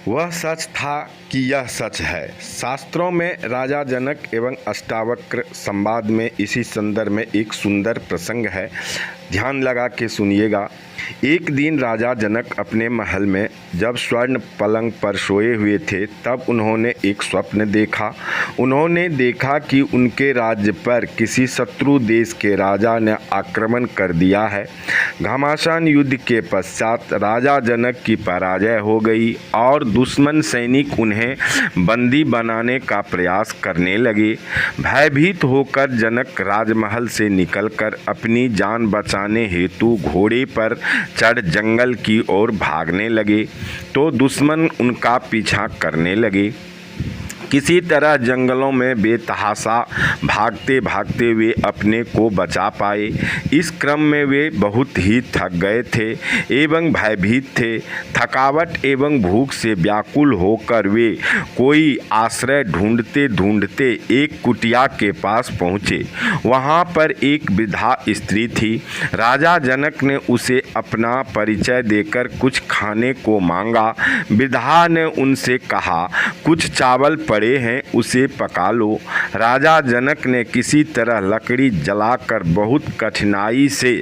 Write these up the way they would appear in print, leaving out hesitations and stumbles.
वह सच था कि यह सच है। शास्त्रों में राजा जनक एवं अष्टावक्र संवाद में इसी संदर्भ में एक सुंदर प्रसंग है, ध्यान लगा के सुनिएगा। एक दिन राजा जनक अपने महल में जब स्वर्ण पलंग पर सोए हुए थे तब उन्होंने एक स्वप्न देखा। उन्होंने देखा कि उनके राज्य पर किसी शत्रु देश के राजा ने आक्रमण कर दिया है। घमासान युद्ध के पश्चात राजा जनक की पराजय हो गई और दुश्मन सैनिक उन्हें बंदी बनाने का प्रयास करने लगे। भयभीत होकर जनक राजमहल से निकलकर अपनी जान बचाने हेतु घोड़े पर चढ़ जंगल की ओर भागने लगे तो दुश्मन उनका पीछा करने लगे। किसी तरह जंगलों में बेतहाशा भागते भागते वे अपने को बचा पाए। इस क्रम में वे बहुत ही थक गए थे एवं भयभीत थे। थकावट एवं भूख से व्याकुल होकर वे कोई आश्रय ढूंढते ढूंढते एक कुटिया के पास पहुँचे। वहाँ पर एक वृद्धा स्त्री थी। राजा जनक ने उसे अपना परिचय देकर कुछ खाने को मांगा। वृद्धा ने उनसे कहा, कुछ चावल पड़े हैं, उसे पका लो। राजा जनक ने किसी तरह लकड़ी जलाकर बहुत कठिनाई से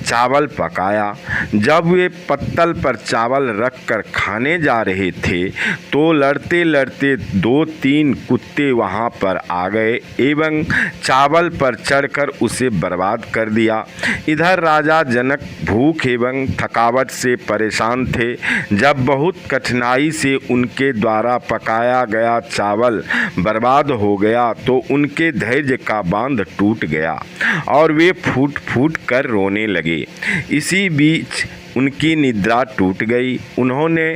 चावल पकाया। जब वे पत्तल पर चावल रखकर खाने जा रहे थे तो लड़ते लड़ते 2-3 कुत्ते वहां पर आ गए एवं चावल पर चढ़कर उसे बर्बाद कर दिया। इधर राजा जनक भूख एवं थकावट से परेशान थे। जब बहुत कठिनाई से उनके द्वारा पकाया गया चावल बर्बाद हो गया तो उनके धैर्य का बांध टूट गया और वे फूट फूट कर रोने लगे। इसी बीच उनकी निद्रा टूट गई। उन्होंने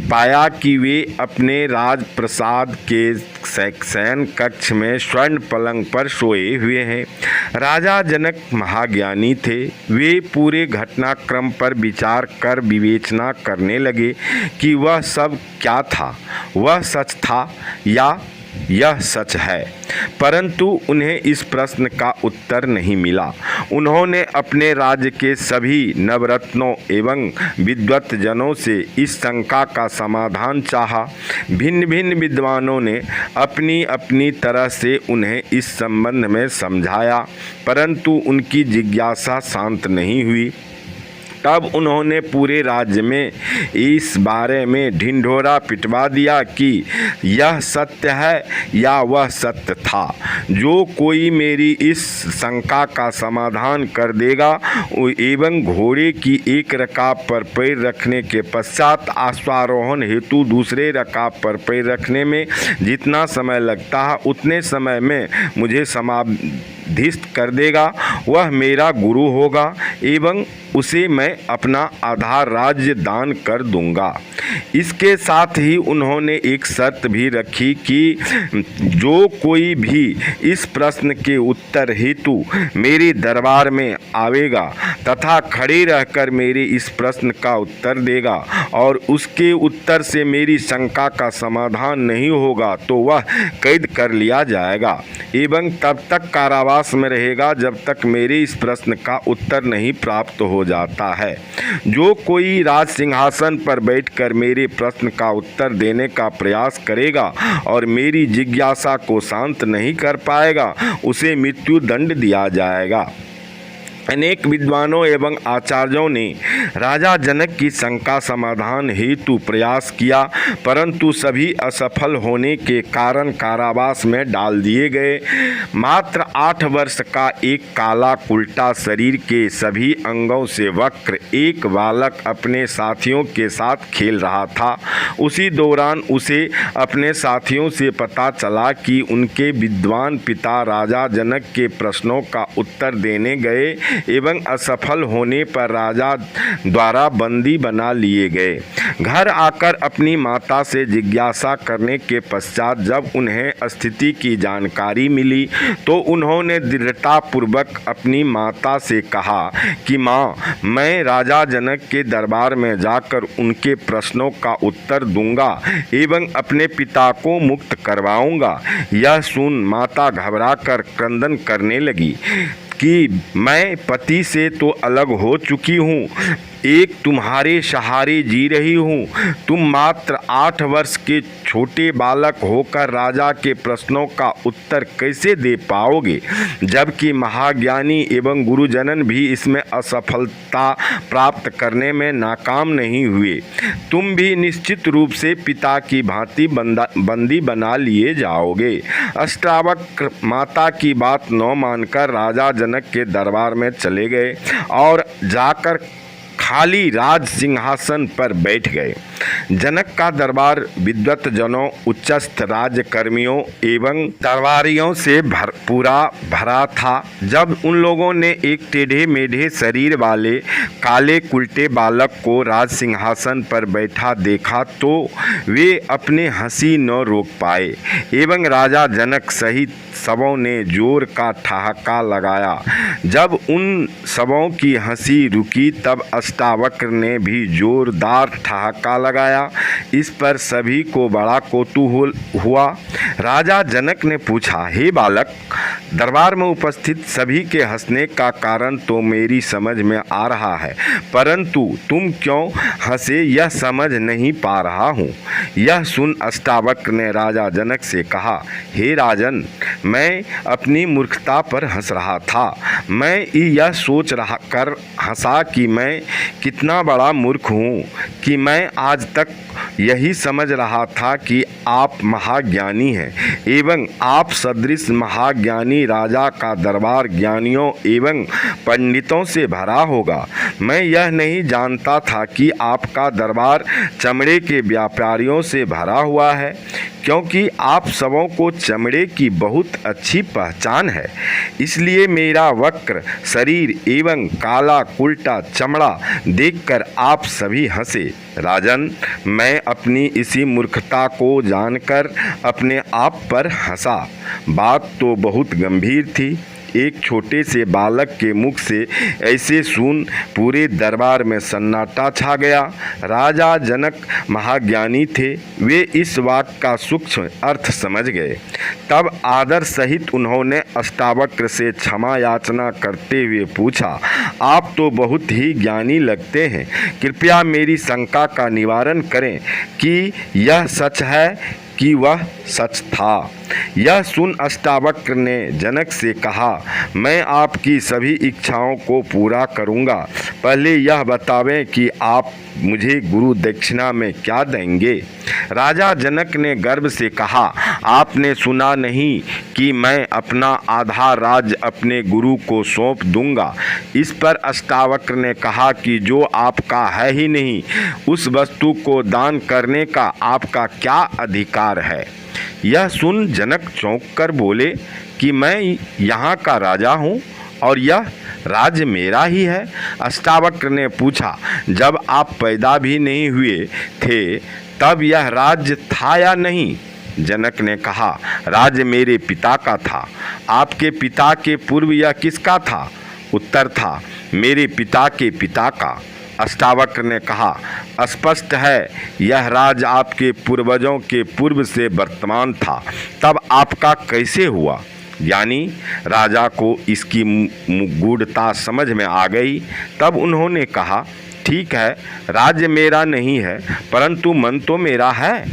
पाया कि वे अपने राजप्रसाद के शयन कक्ष में स्वर्ण पलंग पर सोए हुए हैं। राजा जनक महाज्ञानी थे। वे पूरे घटनाक्रम पर विचार कर विवेचना करने लगे कि वह सब क्या था, वह सच था या यह सच है। परंतु उन्हें इस प्रश्न का उत्तर नहीं मिला। उन्होंने अपने राज्य के सभी नवरत्नों एवं विद्वत जनों से इस शंका का समाधान चाहा। भिन्न भिन्न विद्वानों ने अपनी अपनी तरह से उन्हें इस संबंध में समझाया, परंतु उनकी जिज्ञासा शांत नहीं हुई। तब उन्होंने पूरे राज्य में इस बारे में ढिंढोरा पिटवा दिया कि यह सत्य है या वह सत्य था। जो कोई मेरी इस शंका का समाधान कर देगा एवं घोड़े की एक रकाब पर पैर रखने के पश्चात अश्वारोहण हेतु दूसरे रकाब पर पैर रखने में जितना समय लगता है उतने समय में मुझे समाधिस्थ कर देगा, वह मेरा गुरु होगा एवं उसे मैं अपना आधा राज्य दान कर दूंगा। इसके साथ ही उन्होंने एक शर्त भी रखी कि जो कोई भी इस प्रश्न के उत्तर हेतु मेरे दरबार में आवेगा तथा खड़े रहकर मेरे इस प्रश्न का उत्तर देगा और उसके उत्तर से मेरी शंका का समाधान नहीं होगा तो वह कैद कर लिया जाएगा एवं तब तक कारावास में रहेगा जब तक मेरे इस प्रश्न का उत्तर नहीं प्राप्त हो जाता है। जो कोई राज सिंहासन पर बैठकर मेरे प्रश्न का उत्तर देने का प्रयास करेगा और मेरी जिज्ञासा को शांत नहीं कर पाएगा उसे मृत्यु दंड दिया जाएगा। अनेक विद्वानों एवं आचार्यों ने राजा जनक की शंका समाधान हेतु प्रयास किया, परंतु सभी असफल होने के कारण कारावास में डाल दिए गए। मात्र 8 वर्ष का एक काला कुल्टा शरीर के सभी अंगों से वक्र एक बालक अपने साथियों के साथ खेल रहा था। उसी दौरान उसे अपने साथियों से पता चला कि उनके विद्वान पिता राजा जनक के प्रश्नों का उत्तर देने गए एवं असफल होने पर राजा द्वारा बंदी बना लिए गए। घर आकर अपनी माता से जिज्ञासा करने के पश्चात जब उन्हें स्थिति की जानकारी मिली तो उन्होंने दृढ़तापूर्वक अपनी माता से कहा कि माँ, मैं राजा जनक के दरबार में जाकर उनके प्रश्नों का उत्तर दूंगा एवं अपने पिता को मुक्त करवाऊंगा। यह सुन माता घबराकर क्रंदन करने लगी कि मैं पति से तो अलग हो चुकी हूँ, एक तुम्हारे सहारे जी रही हूँ। तुम मात्र 8 वर्ष के छोटे बालक होकर राजा के प्रश्नों का उत्तर कैसे दे पाओगे, जबकि महाज्ञानी एवं गुरुजनन भी इसमें असफलता प्राप्त करने में नाकाम नहीं हुए। तुम भी निश्चित रूप से पिता की भांति बंदी बना लिए जाओगे। अष्टावक्र माता की बात न मानकर राजा जनक के दरबार में चले गए और जाकर खाली राज सिंहासन पर बैठ गए। जनक का दरबार विद्वत जनों, उच्चस्थ राजकर्मियों एवं दरबारियों से पूरा भरा था। जब उन लोगों ने एक टेढ़े मेढ़े शरीर वाले काले कुल्टे बालक को राज सिंहासन पर बैठा देखा तो वे अपने हंसी न रोक पाए एवं राजा जनक सहित सबों ने जोर का ठहाका लगाया। जब उन सबों की हंसी रुकी तब अष्टावक्र ने भी जोरदार ठहाका लगाया। इस पर सभी को बड़ा कौतूहल हुआ। राजा जनक ने पूछा, हे बालक, दरबार में उपस्थित सभी के हंसने का कारण तो मेरी समझ में आ रहा है, परंतु तुम क्यों हंसे यह समझ नहीं पा रहा हूँ। यह सुन अष्टावक्र ने राजा जनक से कहा, हे राजन, मैं अपनी मूर्खता पर हंस रहा था। मैं यह सोच रहा कर हंसा कि मैं कितना बड़ा मूर्ख हूँ कि मैं आज तक यही समझ रहा था कि आप महाज्ञानी हैं एवं आप सदृश महाज्ञानी राजा का दरबार ज्ञानियों एवं पंडितों से भरा होगा। मैं यह नहीं जानता था कि आपका दरबार चमड़े के व्यापारियों से भरा हुआ है, क्योंकि आप सबों को चमड़े की बहुत अच्छी पहचान है। इसलिए मेरा वक्र शरीर एवं काला कुल्टा चमड़ा देखकर आप सभी हंसे। राजन, मैं अपनी इसी मूर्खता को जानकर अपने आप पर हंसा। बात तो बहुत गंभीर थी। एक छोटे से बालक के मुख से ऐसे सुन पूरे दरबार में सन्नाटा छा गया। राजा जनक महाज्ञानी थे, वे इस वाक्य का सूक्ष्म अर्थ समझ गए। तब आदर सहित उन्होंने अष्टावक्र से क्षमा याचना करते हुए पूछा, आप तो बहुत ही ज्ञानी लगते हैं, कृपया मेरी शंका का निवारण करें कि यह सच है कि वह सच था। यह सुन अष्टावक्र ने जनक से कहा, मैं आपकी सभी इच्छाओं को पूरा करूंगा। पहले यह बतावें कि आप मुझे गुरु दक्षिणा में क्या देंगे। राजा जनक ने गर्व से कहा, आपने सुना नहीं कि मैं अपना आधा राज्य अपने गुरु को सौंप दूंगा। इस पर अष्टावक्र ने कहा कि जो आपका है ही नहीं, उस वस्तु को दान करने का आपका क्या अधिकार है। यह सुन जनक चौंक कर बोले कि मैं यहाँ का राजा हूँ और यह राज्य मेरा ही है। अष्टावक्र ने पूछा, जब आप पैदा भी नहीं हुए थे तब यह राज्य था या नहीं। जनक ने कहा, राज्य मेरे पिता का था। आपके पिता के पूर्व यह किसका था। उत्तर था, मेरे पिता के पिता का। अष्टावक्र ने कहा, स्पष्ट है यह राज आपके पूर्वजों के पूर्व से वर्तमान था, तब आपका कैसे हुआ। यानी राजा को इसकी गूढ़ता समझ में आ गई। तब उन्होंने कहा, ठीक है, राज्य मेरा नहीं है, परंतु मन तो मेरा है।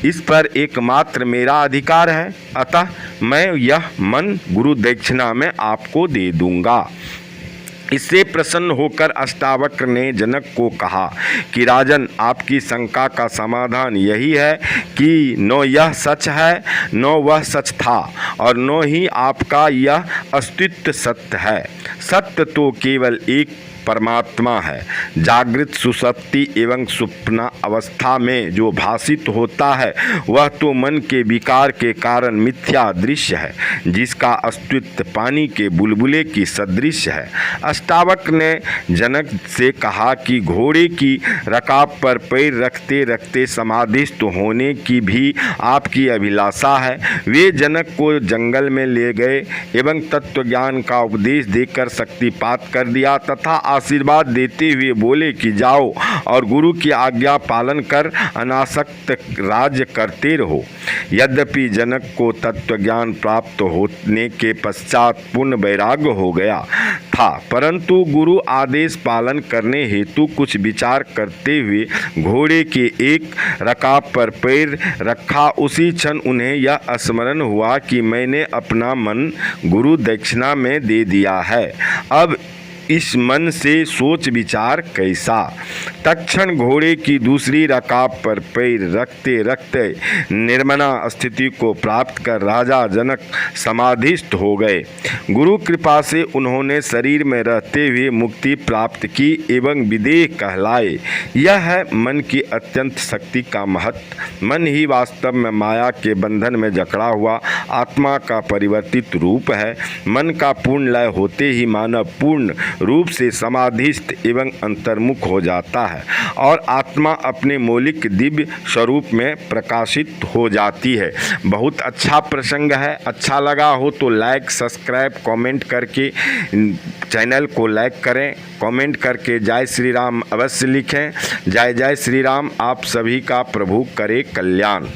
इस पर एकमात्र मेरा अधिकार है, अतः मैं यह मन गुरु दक्षिणा में आपको दे दूंगा। इससे प्रसन्न होकर अष्टावक्र ने जनक को कहा कि राजन, आपकी शंका का समाधान यही है कि न यह सच है, न वह सच था, और न ही आपका यह अस्तित्व सत्य है। सत्य तो केवल एक परमात्मा है। जागृत, सुषुप्ति एवं सुप्ना अवस्था में जो भासित होता है वह तो मन के विकार के कारण मिथ्या दृश्य है, जिसका अस्तित्व पानी के बुलबुले की सदृश है। अष्टावक्र ने जनक से कहा कि घोड़े की रकाब पर पैर रखते रखते समाधिस्थ होने की भी आपकी अभिलाषा है। वे जनक को जंगल में ले गए एवं तत्वज्ञान का उपदेश देकर शक्तिपात कर दिया तथा आशीर्वाद देते हुए बोले कि जाओ और गुरु की आज्ञा पालन कर अनासक्त राज्य करते रहो। यद्यपि जनक को तत्व ज्ञान प्राप्त होने के पश्चात पूर्ण वैराग्य हो गया था, परंतु गुरु आदेश पालन करने हेतु कुछ विचार करते हुए घोड़े के एक रकाब पर पैर रखा। उसी क्षण उन्हें यह स्मरण हुआ कि मैंने अपना मन गुरु दक्षिणा में दे दिया है, अब इस मन से सोच विचार कैसा। तत्क्षण घोड़े की दूसरी रकाब पर पैर रखते रखते निर्मना स्थिति को प्राप्त कर राजा जनक समाधिस्थ हो गए। गुरु कृपा से उन्होंने शरीर में रहते हुए मुक्ति प्राप्त की एवं विदेह कहलाए। यह है मन की अत्यंत शक्ति का महत्व। मन ही वास्तव में माया के बंधन में जकड़ा हुआ आत्मा का परिवर्तित रूप है। मन का पूर्ण लय होते ही मानव पूर्ण रूप से समाधिस्थ एवं अंतर्मुख हो जाता है और आत्मा अपने मौलिक दिव्य स्वरूप में प्रकाशित हो जाती है। बहुत अच्छा प्रसंग है। अच्छा लगा हो तो लाइक, सब्सक्राइब, कमेंट करके चैनल को लाइक करें। कमेंट करके जय श्री राम अवश्य लिखें। जय जय श्री राम। आप सभी का प्रभु करे कल्याण।